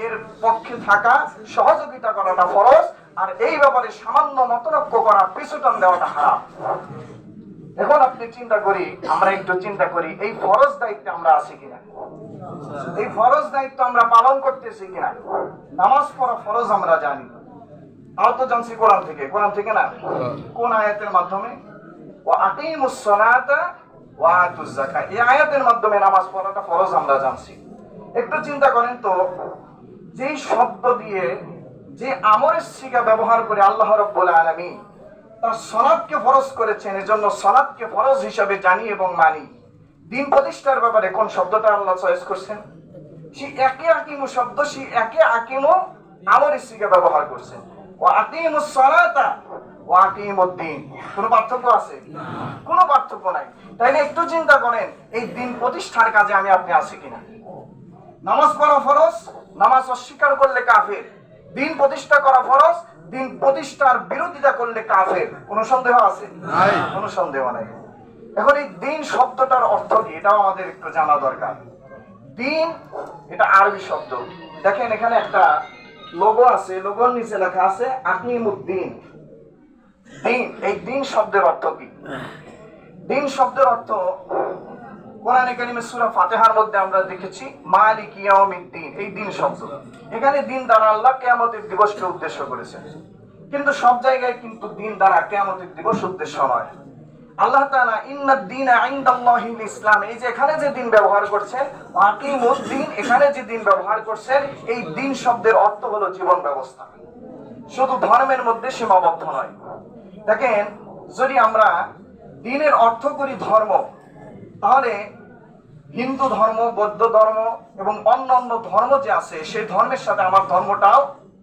এর পক্ষে থাকা, সহযোগিতা করাটা ফরজ, আর এই ব্যাপারে সামান্য মতনৈক্য করা, পিছুটান দেওয়াটা হারাম। এখন আপনি চিন্তা করি, আমরা একটু চিন্তা করি, এই ফরজ দায়িত্বে আমরা আছি কিনা, এই ফরজ দায়িত্ব আমরা পালন করতেছি কিনা। নামাজ পড়া ফরজ আমরা জানি, তাও তো জানছি কোরআন থেকে না, কোন আয়াতের মাধ্যমে? ওয়া আকিমুস সালাতা ওয়া আতুজ যাকাত, এই আয়াতের মাধ্যমে নামাজ পড়াটা ফরজ আমরা জানছি। একটু চিন্তা করেন তো, যেই শব্দ দিয়ে, যে আমরের সিগা ব্যবহার করে আল্লাহ রাব্বুল আলামিন তার সালাতকে ফরজ করেছেন, এজন্য সালাতকে ফরজ হিসাবে জানি এবং মানি। দিন প্রতিষ্ঠার ব্যাপারে কোন শব্দটা আল্লাহ চয়েস করছেন? সেই একে আকিমু শব্দ, সেই একে আকিমু আমরের সিগা ব্যবহার করছেন। ওয়া আকিমুস সালাতা ওয়া আকিমুদ্দিন, কোনো পার্থক্য আছে? কোনো পার্থক্য নাই। তাইলে একটু চিন্তা করেন, এই দিন প্রতিষ্ঠার কাজে আমি আপনি আছি কিনা। নামাজ পড়া ফরজ, নামাজ অস্বীকার করলে কাফের। দিন প্রতিষ্ঠা করা ফরজ, দিন প্রতিষ্ঠার বিরোধিতা করলে কাফের। কোনো সন্দেহ আছে? কোনো সন্দেহ নাই। এখন এই দিন শব্দটার অর্থ কি, এটাও আমাদের একটু জানা দরকার। দিন এটা আরবি শব্দ। দেখেন এখানে একটা লোগো আছে, লোগোর নিচে লেখা আছে আকিমুদ্দিন। দিন, এই দিন শব্দের অর্থ কি? দিন শব্দের অর্থ কোরআনে কারিমে সূরা ফাতিহার মধ্যে আমরা দেখেছি মালিক ইয়াউমিদ্দিন, এই দিন শব্দ। এখানে দিন দ্বারা আল্লাহ কিয়ামতের দিবসকে উদ্দেশ্য করেছেন, কিন্তু সব জায়গায় কিন্তু দিন দ্বারা কিয়ামতের দিবস উদ্দেশ্য নয়। আল্লাহ তাআলা ইন্নাদ দীনা ইনদাল্লাহিল ইসলাম, এই যে এখানে যে দিন ব্যবহার করছেন, আকিমুদ্দিন, এখানে যে দিন ব্যবহার করছেন, এই দিন শব্দের অর্থ হলো জীবন ব্যবস্থা, শুধু ধর্মের মধ্যে সীমাবদ্ধ নয়। দেখেন, যদি আমরা দিনের অর্থ করি ধর্ম, তাহলে হিন্দু ধর্ম, বৌদ্ধ ধর্ম এবং অন্যান্য ধর্ম যে আছে, সেই ধর্মের সাথে আমার ধর্মটাও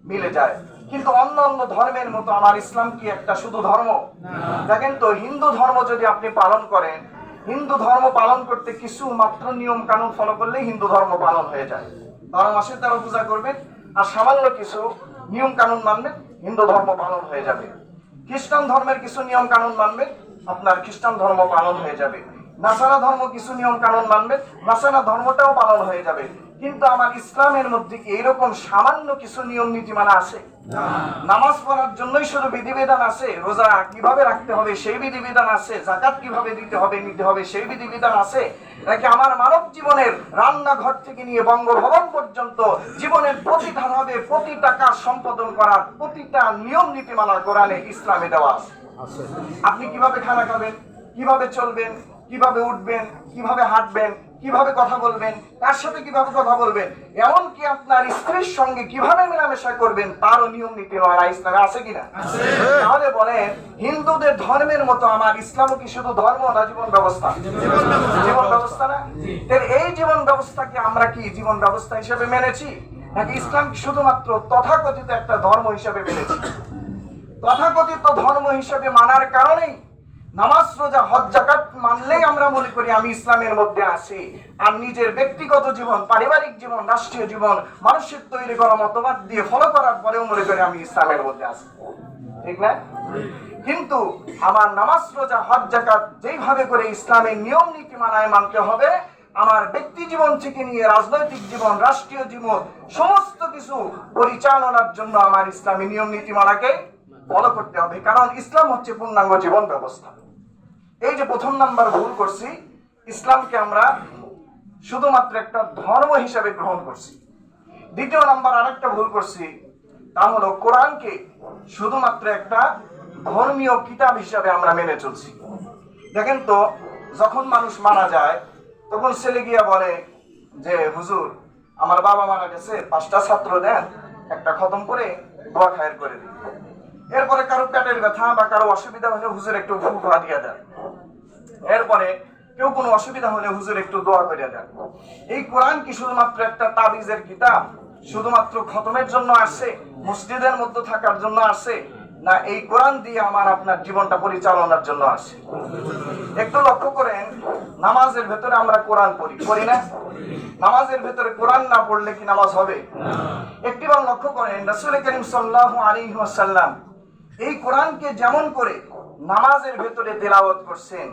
মিলে যায়। কিন্তু অন্যান্য ধর্মের মতো আমার ইসলাম কি একটা শুধু ধর্ম? দেখেন তো, হিন্দু ধর্ম যদি আপনি পালন করেন, হিন্দু ধর্ম পালন করতে কিছু মাত্র নিয়ম কানুন ফলো করলেই হিন্দু ধর্ম পালন হয়ে যায়। 12 মাসে 13 পূজা করবেন, আর সামান্য কিছু নিয়ম কানুন মানবেন, হিন্দু ধর্ম পালন হয়ে যাবে। খ্রিস্টান ধর্মের কিছু নিয়ম কানুন মানবেন, আপনার খ্রিস্টান ধর্ম পালন হয়ে যাবে। নাসারা ধর্ম কিছু নিয়ম কানুন মানবেন, নাসারা ধর্মটাও পালন হয়ে যাবে। কিন্তু আমার ইসলামের মধ্যে কি এইরকম সামান্য কিছু নিয়ম নীতিমালা আছে? নামাজ পড়ার জন্যই শুধু বিধিবিধান আছে? রোজা কিভাবে রাখতে হবে সেই বিধিবিধান আছে? যাকাত কিভাবে দিতে হবে নিতে হবে সেই বিধিবিধান আছে? নাকি আমার মানব জীবনের রান্নাঘর থেকে নিয়ে বঙ্গভবন পর্যন্ত জীবনের প্রতিটা ধাপে প্রতিটা কাজ সম্পাদন করার প্রতিটা নিয়ম নীতিমালা কোরআনে ইসলামে দেওয়া আছে? আপনি কিভাবে খানা খাবেন, কিভাবে চলবেন, কিভাবে উঠবেন, কিভাবে হাঁটবেন, কিভাবে কথা বলবেন, কার সাথে কিভাবে কথা বলবেন, এমনকি আপনার স্ত্রীর সঙ্গে কিভাবে মেলামেশা করবেন, তারও নিয়ম নীতিমালা ইসলামে আছে কিনা? তাহলে বলেন, হিন্দুদের ধর্মের মতো আমার ইসলামও কি শুধু ধর্ম না জীবন ব্যবস্থা? জীবন ব্যবস্থা না? এই জীবন ব্যবস্থাকে আমরা কি জীবন ব্যবস্থা হিসেবে মেনেছি, নাকি ইসলাম শুধুমাত্র তথাকথিত একটা ধর্ম হিসেবে মেনেছি? তথাকথিত ধর্ম হিসেবে মানার কারণেই নামাজ, রোজা, হজ, যাকাত মানলেই আমরা মনে করি আমি ইসলামের মধ্যে আছি, আর নিজের ব্যক্তিগত জীবন, পারিবারিক জীবন, রাষ্ট্রীয় জীবন, মানুষের তৈরি করা মতবাদ দিয়ে ফলো করার পরেও মনে করি আমি ইসলামের মধ্যে আছি, ঠিক না? কিন্তু আমার নামাজ, রোজা, হজ, যাকাত যেইভাবে করে ইসলামের নিয়ম নীতিমালায় মানতে হবে, আমার ব্যক্তি জীবন থেকে নিয়ে রাজনৈতিক জীবন, রাষ্ট্রীয় জীবন, সমস্ত কিছু পরিচালনার জন্য আমার ইসলামী নিয়ম নীতিমালাকে ফলো করতে হবে, কারণ ইসলাম হচ্ছে পূর্ণাঙ্গ জীবন ব্যবস্থা। এই যে প্রথম নাম্বার ভুল করছি, ইসলামকে আমরা শুধুমাত্র একটা ধর্ম হিসেবে গ্রহণ করছি। দ্বিতীয় নাম্বার আরেকটা ভুল করছি, তা হলো কোরআনকে শুধুমাত্র একটা ধর্মীয় কিতাব হিসাবে আমরা মেনে চলছি। দেখেন তো, যখন মানুষ মারা যায় তখন ছেলে গিয়া বলে যে হুজুর আমার বাবা মারা গেছে, 5টা ছাত্র দেন, একটা খতম করে দোয়া খায়ের করে দিন। এরপরে কারো পেটের ব্যথা বা কারো অসুবিধা হলে হুজুর একটু ফুফা দিয়ে দেন। এরপরে কেউ কোনো অসুবিধা হলে হুজুর একটু দোয়া করে দেন। এই কোরআন কি শুধুমাত্র একটা তাবিজের কিতাব, শুধুমাত্র খতমের জন্য আসছে, মসজিদের মধ্যে থাকার জন্য আসছে, না এই কোরআন দিয়ে আমার আপনার জীবনটা পরিচালনার জন্য আসছে? একটু লক্ষ্য করেন, নামাজের ভেতরে আমরা কোরআন পড়ি না? নামাজের ভেতরে কোরআন না পড়লে কি নামাজ হবে? একটিবার লক্ষ্য করেন, রাসূল করিম সাল্লাল্লাহু আলাইহি ওয়াসাল্লাম এই কোরআনকে যেমন করে নামাজের ভেতরে তেলাওয়াত করছেন,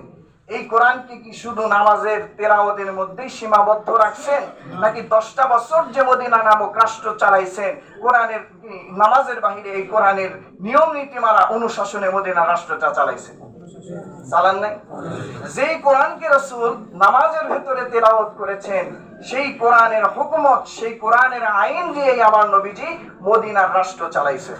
এই কোরআনকে কি শুধু নামাজের তেলাওয়াতের মধ্যেই সীমাবদ্ধ রাখছেন, নাকি 10টা বছর যে মদিনা নামক রাষ্ট্র চালাইছেন কোরআনের নামাজের বাহিরে এই কোরআনের নিয়ম নীতিমালা অনুশাসনে মদিনা রাষ্ট্রটা চালাইছেন? চালান নাই। যেই কোরআনকে রাসূল নামাজের ভেতরে তেলাওয়াত করেছেন, সেই কোরআনের হুকুমত, সেই কোরআনের আইন দিয়ে আমার নবীজি মদিনার রাষ্ট্র চালাইছেন।